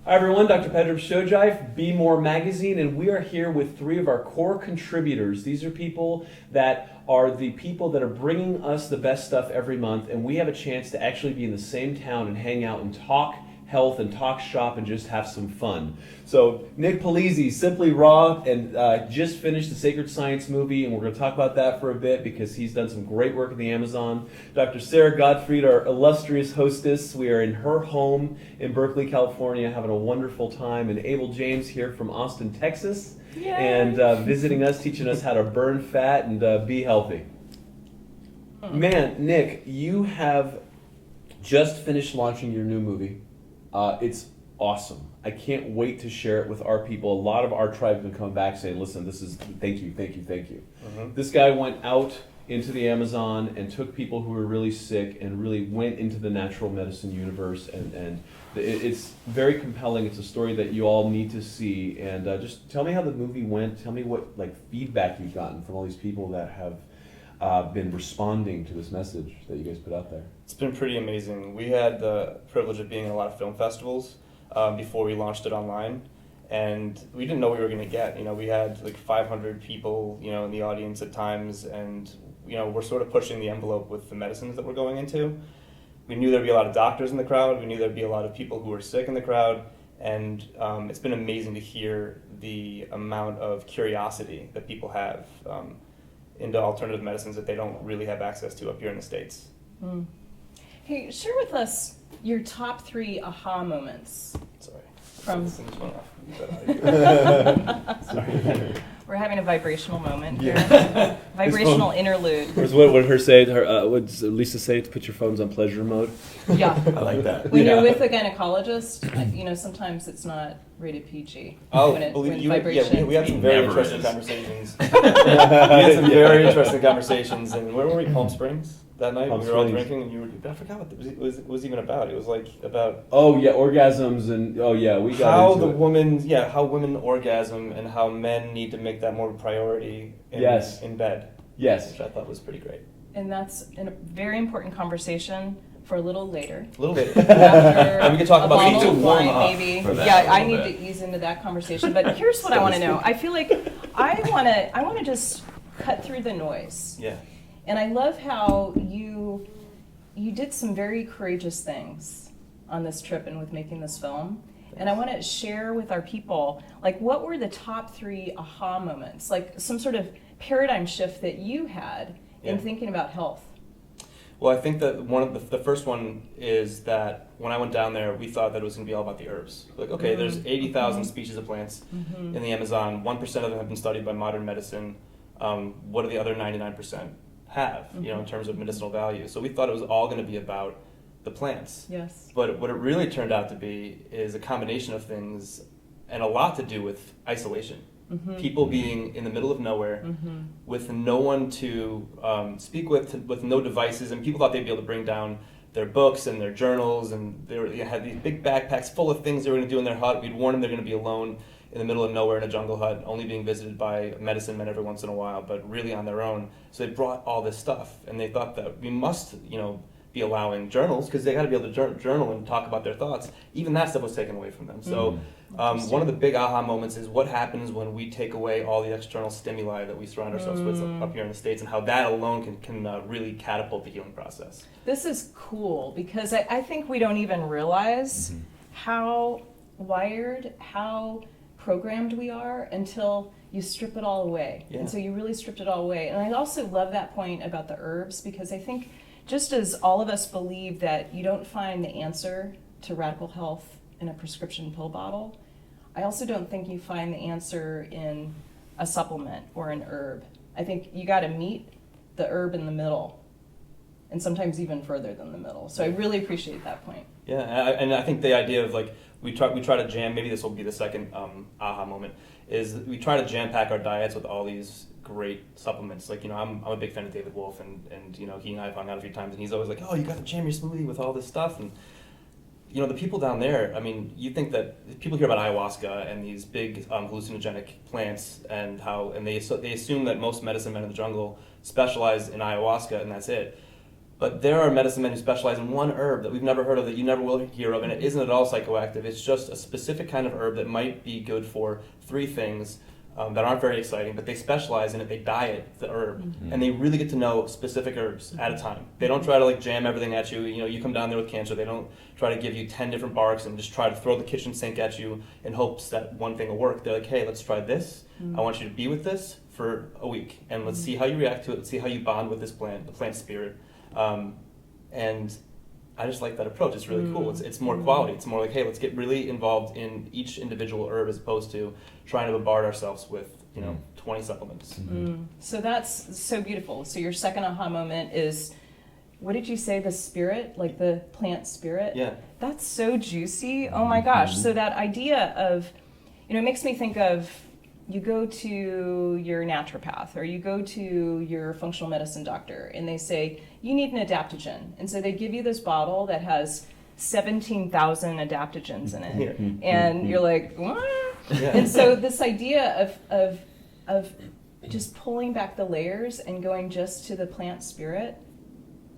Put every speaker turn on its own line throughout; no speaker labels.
Hi everyone, Dr. Pedro Shojai, Be More Magazine, and we are here with three of our core contributors. These are people that are the people that are bringing us the best stuff every month, and we have a chance to actually be in the same town and hang out and talk health and talk shop and just have some fun. So Nick Polizzi, Simply Raw, and just finished the Sacred Science movie, and we're going to talk about that for a bit because he's done some great work in the Amazon. Dr. Sarah Gottfried, our illustrious hostess. We are in her home in Berkeley, California, having a wonderful time. And Abel James here from Austin, Texas,
Yay.
And visiting us, teaching us how to burn fat and be healthy. Man, Nick, you have just finished launching your new movie. It's awesome. I can't wait to share it with our people. A lot of our tribe have come back saying, listen, this is, thank you. Mm-hmm. This guy went out into the Amazon and took people who were really sick and really went into the natural medicine universe. And it's very compelling. It's a story that you all need to see. And just tell me how the movie went. Tell me what feedback you've gotten from all these people that have been responding to this message that you guys put out there.
It's been pretty amazing. We had the privilege of being in a lot of film festivals before we launched it online, and we didn't know what we were going to get. We had 500 people, in the audience at times, and we're sort of pushing the envelope with the medicines that we're going into. We knew there'd be a lot of doctors in the crowd. We knew there'd be a lot of people who were sick in the crowd, and it's been amazing to hear the amount of curiosity that people have into alternative medicines that they don't really have access to up here in the States.
Mm. Hey, share with us your top 3 aha moments.
Sorry.
From...
Sorry.
We're having a vibrational moment here.
Yeah.
Vibrational interlude.
What would her say? Would Lisa say to put your phones on pleasure mode?
Yeah.
I like that.
When you're with a gynecologist, sometimes it's not rated PG.
Oh, we had some very interesting conversations. We had some very interesting conversations, and where were we? Palm Springs that night. We were all drinking, and I forgot what it was even about. It was about.
Oh yeah, orgasms and we got
how
into
the
it.
women, how women orgasm and how men need to make that more of a priority in bed.
Yes,
which I thought was pretty great.
And that's a very important conversation for a little later.
After
and
we can talk about
we need to
warm up
maybe.
For that
Yeah, I need to ease into that conversation. But here's what I want to know. I feel like I want to just cut through the noise.
Yeah.
And I love how you did some very courageous things on this trip and with making this film. And I want to share with our people, what were the top 3 aha moments? Some sort of paradigm shift that you had in thinking about health.
Well, I think that one of the first one is that when I went down there, we thought that it was going to be all about the herbs. There's 80,000 species of plants in the Amazon. 1% of them have been studied by modern medicine. What do the other 99% have, in terms of medicinal value? So we thought it was all going to be about the plants.
Yes.
But what it really turned out to be is a combination of things, and a lot to do with isolation. Mm-hmm. People being in the middle of nowhere with no one to speak with no devices, and people thought they'd be able to bring down their books and their journals, and they had these big backpacks full of things they were going to do in their hut. We'd warn them they're going to be alone in the middle of nowhere in a jungle hut, only being visited by medicine men every once in a while, but really on their own. So they brought all this stuff, and they thought that we must, be allowing journals, because they got to be able to journal and talk about their thoughts. Even that stuff was taken away from them. So one of the big aha moments is what happens when we take away all the external stimuli that we surround ourselves with up here in the States, and how that alone can really catapult the healing process.
This is cool, because I think we don't even realize how wired, how programmed we are until you strip it all away. Yeah. And so you really stripped it all away. And I also love that point about the herbs, because I think just as all of us believe that you don't find the answer to radical health in a prescription pill bottle, I also don't think you find the answer in a supplement or an herb. I think you got to meet the herb in the middle, and sometimes even further than the middle. So I really appreciate that point.
Yeah, and I think the idea of we try to jam, maybe this will be the second aha moment, is we try to jam pack our diets with all these great supplements. I'm a big fan of David Wolfe, and he and I have hung out a few times, and he's always like, oh, you got to jam your smoothie with all this stuff. And the people down there, you think that people hear about ayahuasca and these big hallucinogenic plants, and they assume that most medicine men in the jungle specialize in ayahuasca, and that's it. But there are medicine men who specialize in one herb that we've never heard of, that you never will hear of, and it isn't at all psychoactive. It's just a specific kind of herb that might be good for 3 things that aren't very exciting, but they specialize in it. They diet the herb, and they really get to know specific herbs at a time. They don't try to like jam everything at you. You know, you come down there with cancer, they don't try to give you 10 different barks and just try to throw the kitchen sink at you in hopes that one thing will work. They're like, hey, let's try this. I want you to be with this for a week, and let's see how you react to it. Let's see how you bond with this plant, the plant spirit. And I just like that approach. It's really cool. It's more quality. It's more like, hey, let's get really involved in each individual herb as opposed to trying to bombard ourselves with, 20 supplements.
So that's so beautiful. So your second aha moment is, what did you say, the spirit, like the plant spirit?
Yeah.
That's so juicy. Oh my gosh. So that idea of, it makes me think of, you go to your naturopath or you go to your functional medicine doctor and they say, you need an adaptogen. And so they give you this bottle that has 17,000 adaptogens in it. And you're like, what?
Yeah.
And so this idea of just pulling back the layers and going just to the plant spirit,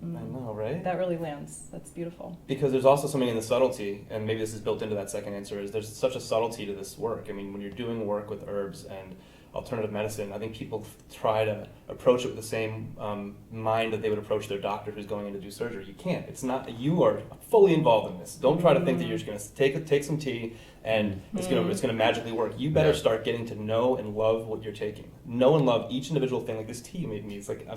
I know, right?
that really lands. That's beautiful.
Because there's also something in the subtlety, and maybe this is built into that second answer, is there's such a subtlety to this work. I mean, when you're doing work with herbs and alternative medicine, I think people try to approach it with the same mind that they would approach their doctor who's going in to do surgery. You can't. It's not. You are fully involved in this. Don't try to think that you're just going to take some tea and it's going to magically work. You better start getting to know and love what you're taking. Know and love each individual thing. Like this tea you made me. It's like
Are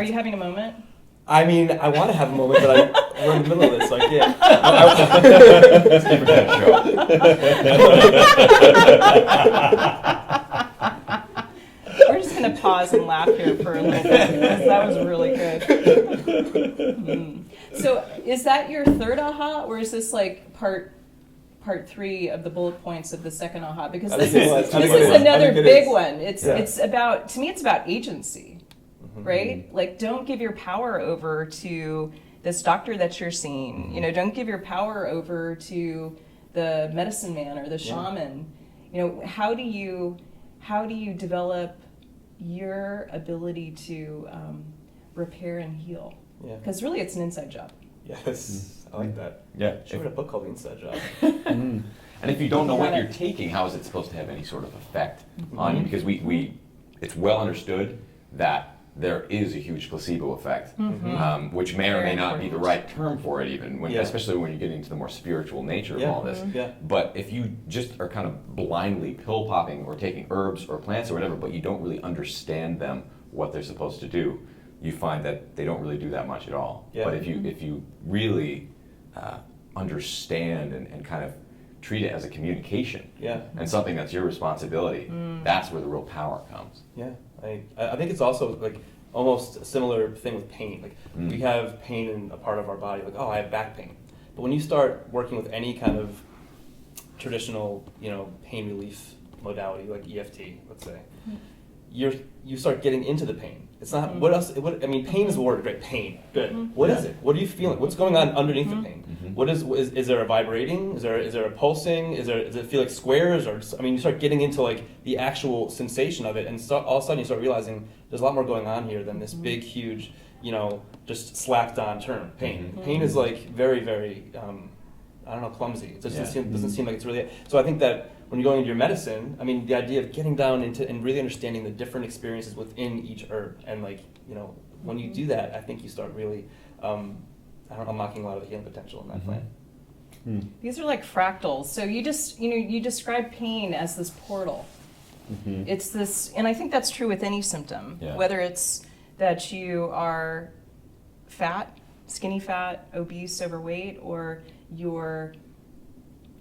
you having a moment?
I mean, I want to have a moment, but we're in the middle of this, so I can't.
It's a different kind of show.
We're just going to pause and laugh here for a little bit because that was really good. So is that your third aha, or is this like part 3 of the bullet points of the second aha? Because this is another big one. It's about, to me, it's about agency. Right? Like, don't give your power over to this doctor that you're seeing. Don't give your power over to the medicine man or the shaman. How do you develop your ability to repair and heal? Because really, it's an inside job.
Yes, I like that.
Yeah.
Should write a book called The Inside Job.
And if you don't know what you're taking, how is it supposed to have any sort of effect on you? Because it's well understood that there is a huge placebo effect, which may or may not be the right term for it even, especially when you get into the more spiritual nature of all this. But if you just are kind of blindly pill popping or taking herbs or plants or whatever, but you don't really understand them, what they're supposed to do, you find that they don't really do that much at all. But if you really understand and kind of treat it as a communication and something that's your responsibility, that's where the real power comes.
Yeah, I think it's also like almost a similar thing with pain. Like we have pain in a part of our body, like, oh, I have back pain. But when you start working with any kind of traditional, pain relief modality, like EFT, let's say, you start getting into the pain. It's not, what else, pain is a word, right? Pain, good. What is it? What are you feeling? What's going on underneath the pain? What is there a vibrating? Is there a pulsing? Does it feel like squares? Or you start getting into like the actual sensation of it, and all of a sudden you start realizing there's a lot more going on here than this big, huge, just slapped on term, pain. Pain is like very, very, clumsy. It just doesn't seem like it's really, so I think that when you're going into your medicine, the idea of getting down into and really understanding the different experiences within each herb, and when you do that, I think you start really, unlocking a lot of the healing potential in that plant.
These are like fractals. So you just, you describe pain as this portal. It's this, and I think that's true with any symptom, whether it's that you are fat, skinny fat, obese, overweight, or you're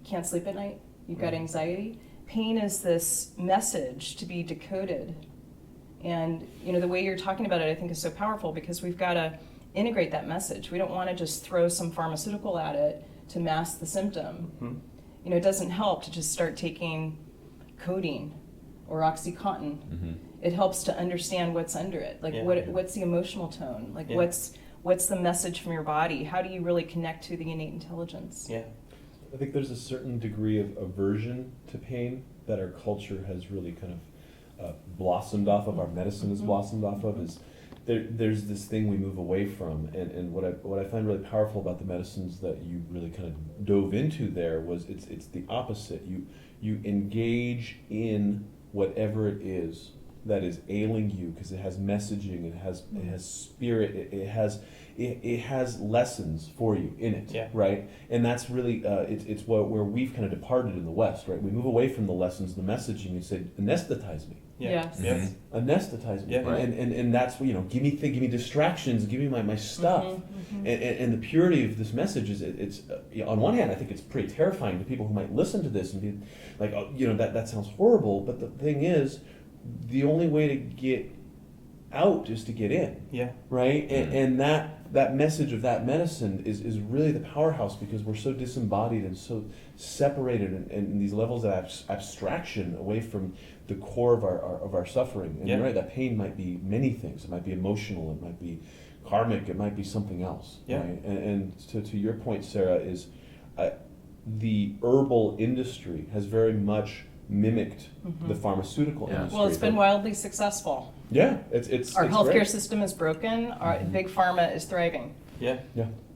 can't sleep at night. You've got anxiety. Pain is this message to be decoded. And, the way you're talking about it, I think, is so powerful because we've got to integrate that message. We don't want to just throw some pharmaceutical at it to mask the symptom. It doesn't help to just start taking codeine or OxyContin. It helps to understand what's under it. Like, what's the emotional tone? Like, what's the message from your body? How do you really connect to the innate intelligence?
I think there's a certain degree of aversion to pain that our culture has really kind of blossomed off of, our medicine has blossomed off of, is there's this thing we move away from, and what I find really powerful about the medicines that you really kind of dove into there was it's the opposite. You engage in whatever it is that is ailing you, because it has messaging, it has spirit, it has lessons for you in it,
Yeah.
right? And that's really it's where we've kind of departed in the West, right? We move away from the lessons, the messaging, and say, anesthetize me.
Yeah.
Yes.
Yes.
Anesthetize me,
Yeah.
and that's, give me distractions, give me my stuff, and the purity of this message is it's on one hand I think it's pretty terrifying to people who might listen to this and be like, oh, that sounds horrible, but the thing is, the only way to get out is to get in,
Yeah.
right? And that message of that medicine is really the powerhouse, because we're so disembodied and so separated and these levels of abstraction away from the core of our suffering. And you're right, that pain might be many things. It might be emotional, it might be karmic, it might be something else.
Yeah.
Right? And to your point, Sarah, is the herbal industry has very much mimicked the pharmaceutical industry.
Well, it's been wildly successful.
Yeah, it's
Our healthcare
great.
system is broken. Our big pharma is thriving.
Yeah.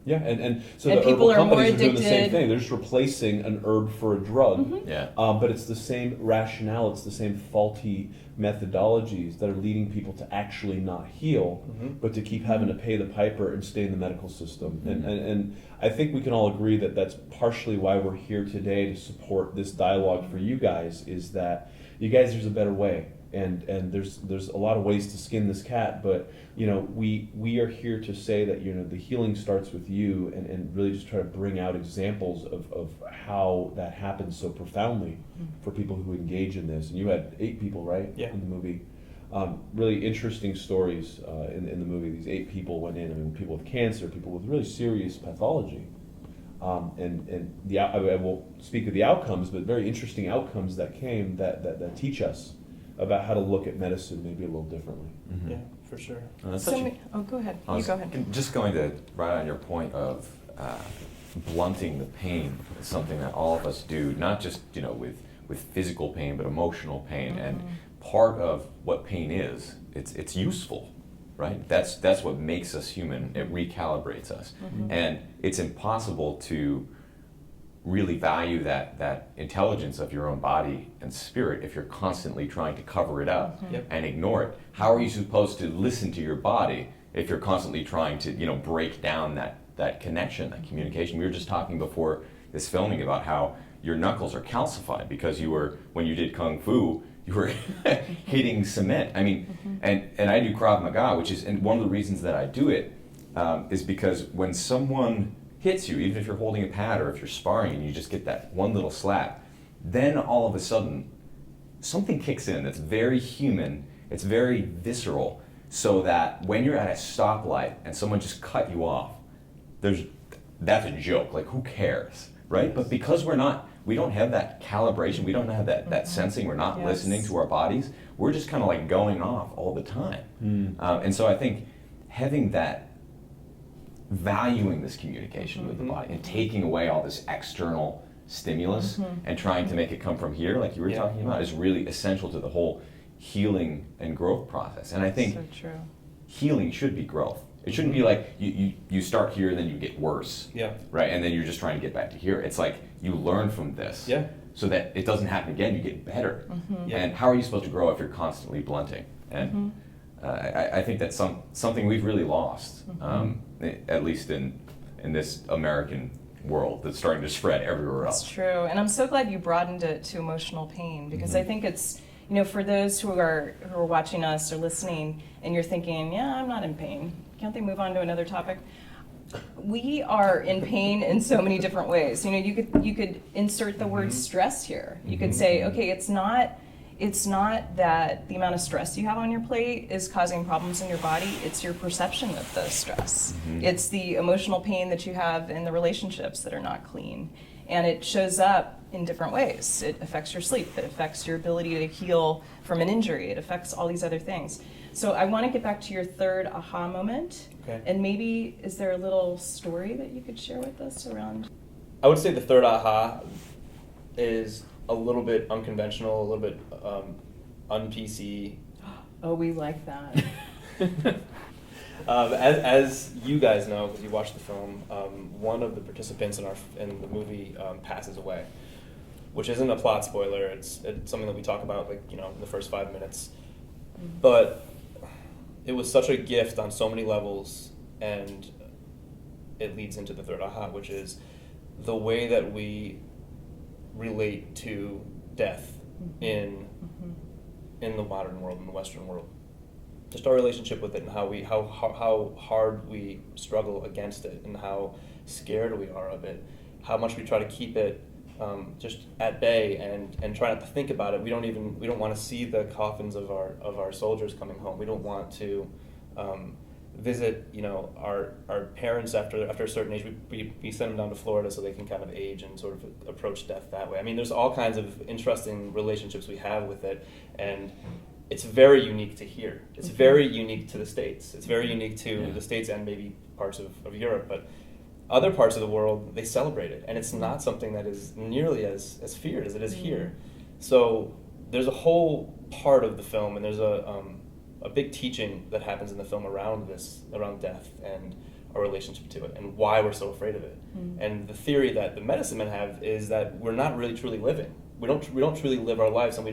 Yeah, and so
And
the
people
herbal
are more
companies are doing the same
addicted.
thing. They're just replacing an herb for a drug.
Yeah.
But it's the same rationale. It's the same faulty methodologies that are leading people to actually not heal, but to keep having to pay the piper and stay in the medical system. And I think we can all agree that that's partially why we're here today, to support this dialogue for you guys, is that you guys, there's a better way. And there's a lot of ways to skin this cat, but we are here to say that the healing starts with you, and really just try to bring out examples of how that happens so profoundly for people who engage in this. And you had 8 people, right?
Yeah.
In the movie. Really interesting stories in the movie. These 8 people went in. I mean, people with cancer, people with really serious pathology. And I won't speak of the outcomes, but very interesting outcomes that came that teach us about how to look at medicine maybe a little differently.
Yeah, for sure.
That's
So
such a-
go ahead.
I
You
was
go ahead.
just going to right on your point of blunting the pain is something that all of us do, not just with physical pain, but emotional pain. And part of what pain is, it's useful, right? That's what makes us human. It recalibrates us, and it's impossible to really value that intelligence of your own body and spirit if you're constantly trying to cover it up
Yep.
and ignore it. How are you supposed to listen to your body if you're constantly trying to break down that connection, that communication? We were just talking before this filming about how your knuckles are calcified because when you did kung fu, you were hitting cement. I mean, and I do Krav Maga, and one of the reasons that I do it is because when someone hits you, even if you're holding a pad or if you're sparring and you just get that one little slap, then all of a sudden something kicks in that's very human, it's very visceral, so that when you're at a stoplight and someone just cut you off, that's a joke, like who cares, right? But because we don't have that calibration, we don't have that sensing, we're not listening to our bodies, we're just kind of like going off all the time. And so I think having that, valuing this communication with the body and taking away all this external stimulus and trying to make it come from here, like you were talking about, is really essential to the whole healing and growth process. And I think
So true.
healing should be growth. It shouldn't be like you start here and then you get worse,
Yeah.
right? And then you're just trying to get back to here. It's like you learn from this,
Yeah.
so that it doesn't happen again. You get better.
Yeah.
And how are you supposed to grow if you're constantly blunting? And I think that's something we've really lost, at least in this American world that's starting to spread everywhere
That's
else.
true. And I'm so glad you broadened it to emotional pain, because I think it's, for those who are watching us or listening and you're thinking, yeah, I'm not in pain. Can't they move on to another topic? We are in pain in so many different ways. You could insert the word stress here. You could say, okay, it's not that the amount of stress you have on your plate is causing problems in your body. It's your perception of the stress. It's the emotional pain that you have in the relationships that are not clean. And it shows up in different ways. It affects your sleep. It affects your ability to heal from an injury. It affects all these other things. So I want to get back to your third aha moment.
Okay.
And maybe, is there a little story that you could share with us around?
I would say the third aha is a little bit unconventional, a little bit un-PC.
Oh, we like that.
As you guys know, because you watched the film, one of the participants in the movie passes away, which isn't a plot spoiler. It's something that we talk about, like, in the first 5 minutes. But it was such a gift on so many levels, and it leads into the third aha, which is the way that we relate to death in the modern world, in the Western world. Just our relationship with it, and how hard we struggle against it, and how scared we are of it, how much we try to keep it just at bay and try not to think about it. We don't want to see the coffins of our soldiers coming home. We don't want to visit our parents after a certain age. We send them down to Florida so they can kind of age and sort of approach death that way. I mean, there's all kinds of interesting relationships we have with it, and it's very unique to here. It's very unique to the States. It's very unique to the States and maybe parts of Europe, but other parts of the world, they celebrate it, and it's not something that is nearly as feared as it is here. So there's a whole part of the film, and there's a big teaching that happens in the film around death and our relationship to it, and why we're so afraid of it. And the theory that the medicine men have is that we're not really truly living. We don't truly live our lives, and we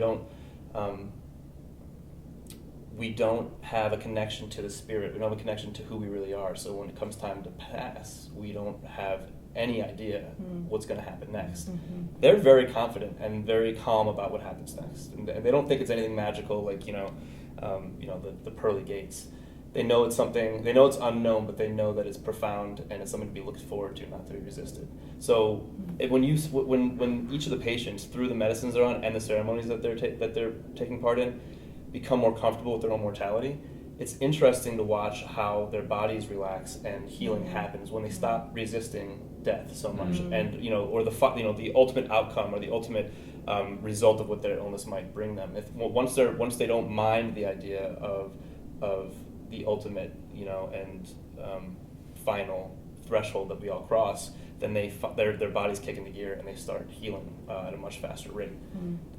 don't have a connection to the spirit. We don't have a connection to who we really are. So when it comes time to pass, we don't have any idea what's going to happen next. They're very confident and very calm about what happens next, and they don't think it's anything magical, like the pearly gates. They know it's something. They know it's unknown, but they know that it's profound and it's something to be looked forward to, not to be resisted. So when each of the patients, through the medicines they're on and the ceremonies that they're taking part in, become more comfortable with their own mortality, it's interesting to watch how their bodies relax and healing happens when they stop resisting death so much, and or the ultimate outcome or the ultimate result of what their illness might bring them. Once they don't mind the idea of the ultimate and final threshold that we all cross, then their bodies kick into gear and they start healing at a much faster rate.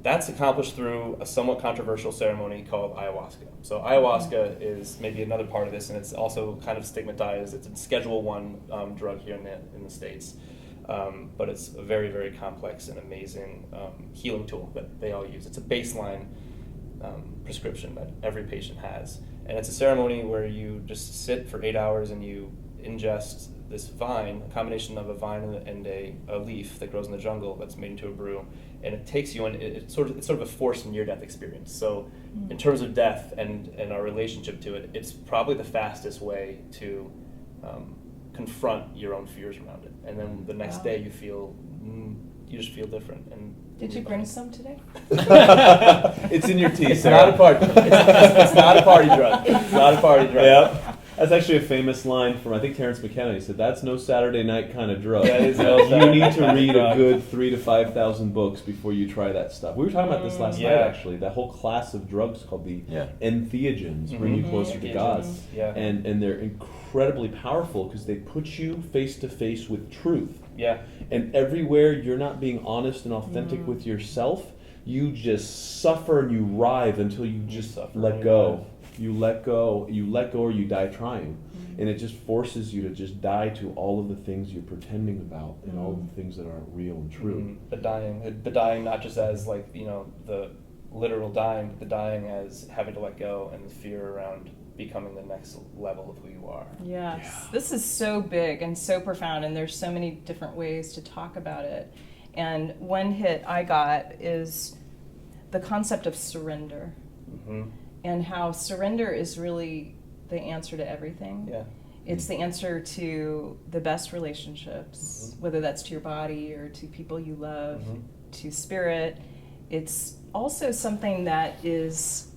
That's accomplished through a somewhat controversial ceremony called Ayahuasca. So Ayahuasca is maybe another part of this, and it's also kind of stigmatized. It's a Schedule I drug here in the States, but it's a very, very complex and amazing healing tool that they all use. It's a baseline prescription that every patient has, and it's a ceremony where you just sit for 8 hours and you ingest this vine, a combination of a vine and a leaf that grows in the jungle that's made into a brew, and it takes you on. It's sort of a forced near-death experience. So, in terms of death and our relationship to it, it's probably the fastest way to confront your own fears around it. And then the next day, you just feel different. And
did you bring some today?
It's in your tea.
It's not a party. It's not a party drug. It's not a party drug.
Yep. That's actually a famous line from, I think, Terrence McKenna. He said, "That's no Saturday night kind of drug.
That is no
You
Saturday
need
night
to
kind of
read a
drug."
good 3,000 to 5,000 books before you try that stuff." We were talking about this last night, actually. That whole class of drugs called the entheogens bring you closer to God.
Yeah.
And they're incredibly powerful because they put you face to face with truth.
Yeah.
And everywhere you're not being honest and authentic with yourself, you just suffer and you writhe until you just let go. You let go, or you die trying. And it just forces you to just die to all of the things you're pretending about and all of the things that aren't real and true.
The dying not just as like, the literal dying, but the dying as having to let go, and the fear around becoming the next level of who you are.
Yes. Yeah. This is so big and so profound, and there's so many different ways to talk about it. And one hit I got is the concept of surrender. And how surrender is really the answer to everything. Yeah. It's the answer to the best relationships, whether that's to your body or to people you love, to spirit. It's also something that is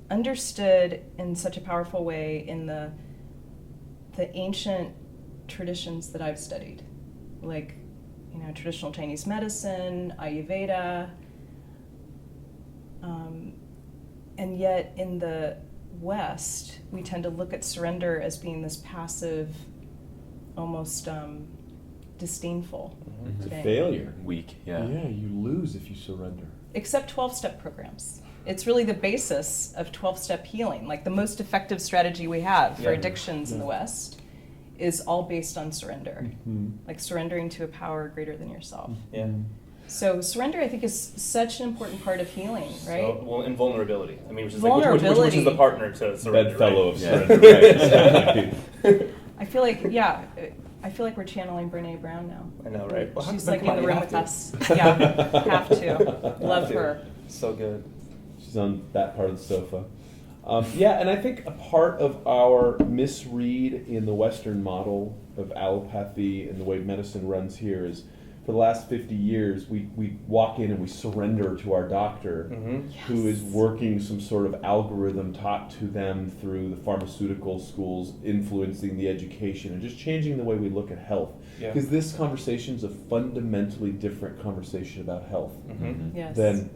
understood in such a powerful way in the ancient traditions that I've studied, like traditional Chinese medicine, Ayurveda, and yet in the West, we tend to look at surrender as being this passive, almost disdainful
It's a
thing.
failure.
Weak,
Yeah, you lose if you surrender.
Except 12-step programs. It's really the basis of 12-step healing. Like the most effective strategy we have for addictions in the West is all based on surrender. Like surrendering to a power greater than yourself.
Yeah.
So surrender, I think, is such an important part of healing, right?
So, well, and vulnerability. I mean, which is
Vulnerability.
which is the partner to surrender.
Bedfellow
right?
of surrender. Right.
I feel like, I feel like we're channeling Brene Brown now.
I know, right? Well,
She's
but
like
come
in
on,
the
you
room
have
with
to.
us. Yeah, have to. Love her.
So good.
She's on that part of the sofa. Yeah, and I think a part of our misread in the Western model of allopathy and the way medicine runs here is, for the last 50 years, we walk in and we surrender to our doctor, who is working some sort of algorithm taught to them through the pharmaceutical schools, influencing the education and just changing the way we look at health. Because this conversation is a fundamentally different conversation about health
Yes.
than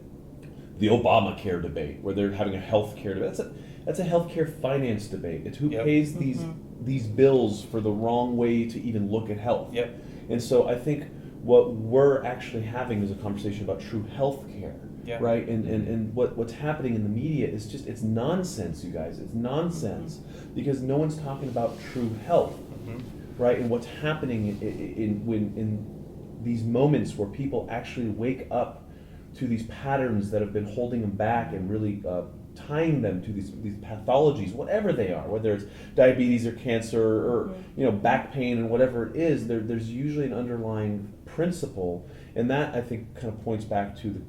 the Obamacare debate, where they're having a healthcare debate. That's a healthcare finance debate. It's who pays these bills for the wrong way to even look at health. And so I think what we're actually having is a conversation about true healthcare, right? And what's happening in the media is just, it's nonsense, you guys. It's nonsense because no one's talking about true health, right? And what's happening in these moments where people actually wake up to these patterns that have been holding them back and really tying them to these pathologies, whatever they are, whether it's diabetes or cancer or back pain and whatever it is, there's usually an underlying principle, and that I think kind of points back to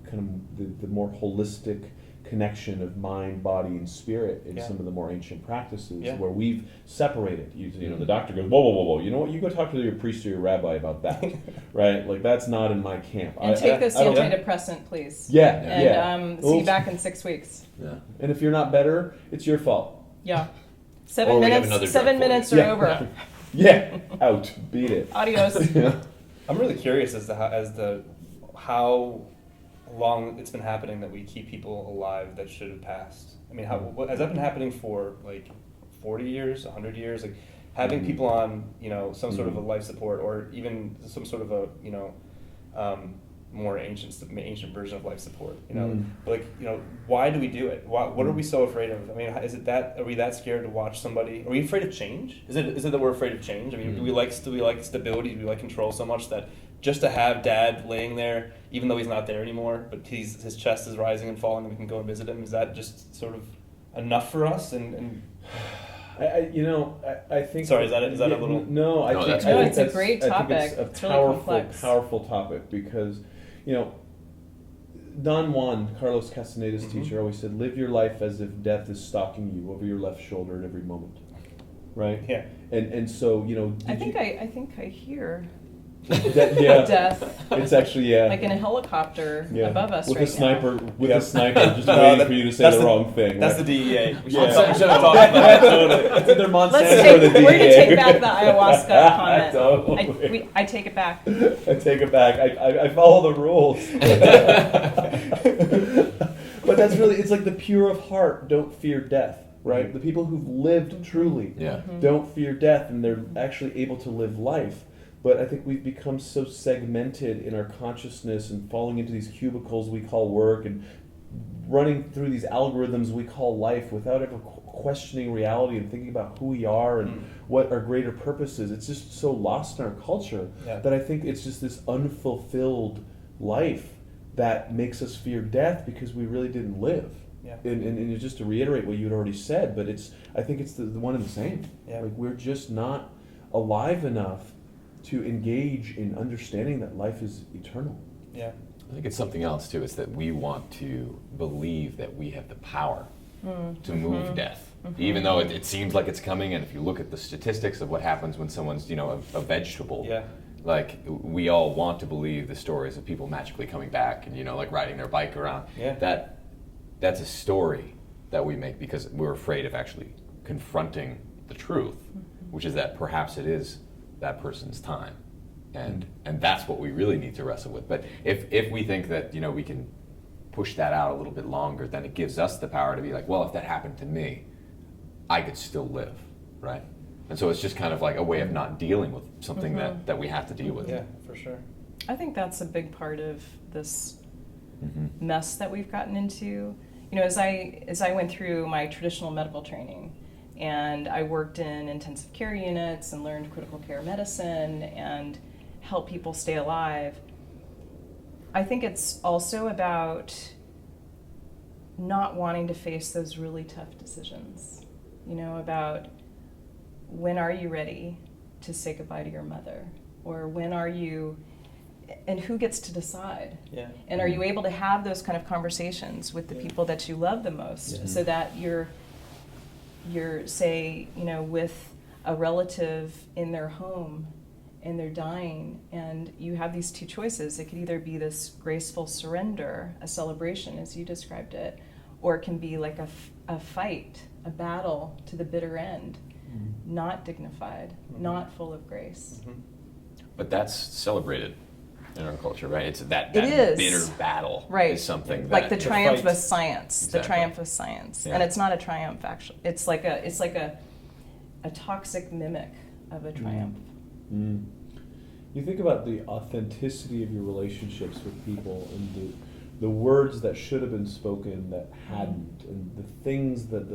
the more holistic connection of mind, body, and spirit in some of the more ancient practices where we've separated. The doctor goes, whoa, you know what? You go talk to your priest or your rabbi about that, right? Like that's not in my camp.
And take this antidepressant, please.
And
see you back in 6 weeks.
Yeah. And if you're not better, it's your fault.
Yeah.
Or
7
we have
minutes.
another
7
drug for
minutes
you.
are over.
Out. Beat it.
Adios.
I'm really curious as to how long it's been happening that we keep people alive that should have passed. I mean, has that been happening for like 40 years, 100 years? Like having people on, some sort of a life support or even some sort of a, more ancient version of life support, why do we do it? What are we so afraid of? I mean, are we that scared to watch somebody? Are we afraid of change? Is it that we're afraid of change? I mean, do we like stability? Do we like control so much that just to have Dad laying there, even though he's not there anymore, but his chest is rising and falling, and we can go and visit him? Is that just sort of enough for us? And
I think.
Sorry, is that a little?
No, I think
it's a great topic.
I think it's a
really complex.
powerful topic because, Don Juan, Carlos Castaneda's teacher, always said, "Live your life as if death is stalking you over your left shoulder at every moment." Right?
Yeah.
And so
I think I hear
death. It's actually
like in a helicopter above us
with
right
a sniper,
now.
With a sniper, just waiting for you to say the wrong thing.
That's
right?
the DEA. We
Yeah.
should have talked about that. Totally.
It's either Monsanto
We're
or the
going to
DEA.
take back the ayahuasca comment.
Totally.
I take it back.
I take it back. I follow the rules. But that's really, it's like the pure of heart don't fear death, right? The people who've lived truly don't fear death, and they're actually able to live life. But I think we've become so segmented in our consciousness and falling into these cubicles we call work and running through these algorithms we call life without ever questioning reality and thinking about who we are and what our greater purpose is. It's just so lost in our culture that I think it's just this unfulfilled life that makes us fear death because we really didn't live. Yeah. And just to reiterate what you had already said, but I think it's the one and the same. Yeah. Like we're just not alive enough to engage in understanding that life is eternal.
Yeah.
I think it's something else too. It's that we want to believe that we have the power to move death, even though it seems like it's coming. And if you look at the statistics of what happens when someone's a vegetable, like we all want to believe the stories of people magically coming back and like riding their bike around. Yeah. That's a story that we make because we're afraid of actually confronting the truth, which is that perhaps it is that person's time, and that's what we really need to wrestle with. But if we think that we can push that out a little bit longer, then it gives us the power to be like, well, if that happened to me, I could still live, right? And so it's just kind of like a way of not dealing with something that we have to deal with.
Yeah, for sure.
I think that's a big part of this mess that we've gotten into as I went through my traditional medical training, and I worked in intensive care units and learned critical care medicine and helped people stay alive, I think it's also about not wanting to face those really tough decisions, about when are you ready to say goodbye to your mother, or when are you, and who gets to decide?
Yeah.
And are you able to have those kind of conversations with the people that you love the most, so that you're say, with a relative in their home and they're dying, and you have these two choices. It could either be this graceful surrender, a celebration as you described it, or it can be like a fight, a battle to the bitter end, not dignified, not full of grace.
But that's celebrated in our culture, right? It's that
It is.
bitter battle
Right.
is something
Like
that
the triumph
fight.
of science,
Exactly.
the triumph of science.
Yeah.
And it's not a triumph, actually. It's like a toxic mimic of a triumph.
Mm. You think about the authenticity of your relationships with people, and the words that should have been spoken that hadn't, and the things that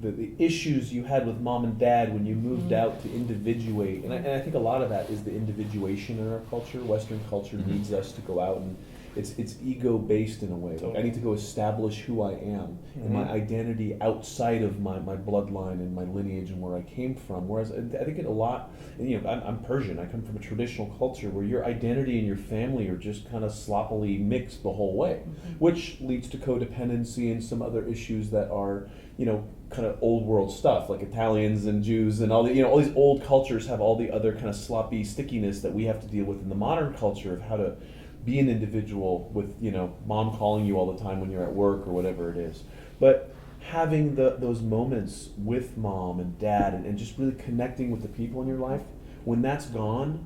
the issues you had with mom and dad when you moved out to individuate. And I think a lot of that is the individuation in our culture. Western culture needs us to go out, and it's ego based in a way. Like, I need to go establish who I am and my identity outside of my bloodline and my lineage and where I came from. Whereas I think a lot, I'm Persian. I come from a traditional culture where your identity and your family are just kind of sloppily mixed the whole way, which leads to codependency and some other issues that are, kind of old world stuff, like Italians and Jews and all these old cultures have all the other kind of sloppy stickiness that we have to deal with in the modern culture of how to be an individual with, mom calling you all the time when you're at work or whatever it is. But having those moments with mom and dad and just really connecting with the people in your life, when that's gone,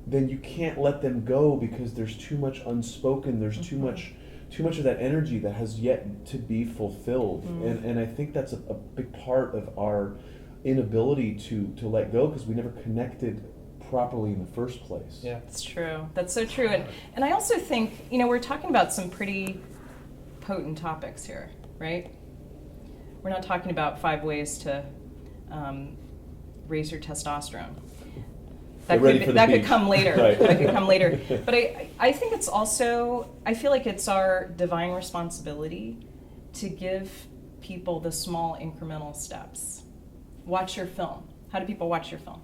then you can't let them go because there's too much unspoken, there's too much of that energy that has yet to be fulfilled. And I think that's a big part of our inability to let go, because we never connected properly in the first place.
Yeah.
It's true. That's so true. And I also think, we're talking about some pretty potent topics here, right? We're not talking about 5 ways to raise your testosterone. That could come later.
Right.
That could come later. But I think it's also, I feel like it's our divine responsibility to give people the small incremental steps. Watch your film. How do people watch your film?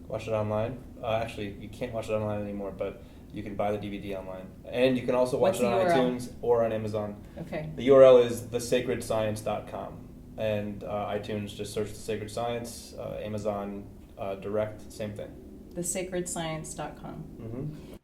Watch it online. Actually, you can't watch it online anymore, but you can buy the DVD online. And you can also watch
What's
it on
the URL?
iTunes or on Amazon.
Okay.
The URL is thesacredscience.com. And iTunes, just search The Sacred Science. Amazon Direct, same thing.
Thesacredscience.com.
Mm-hmm.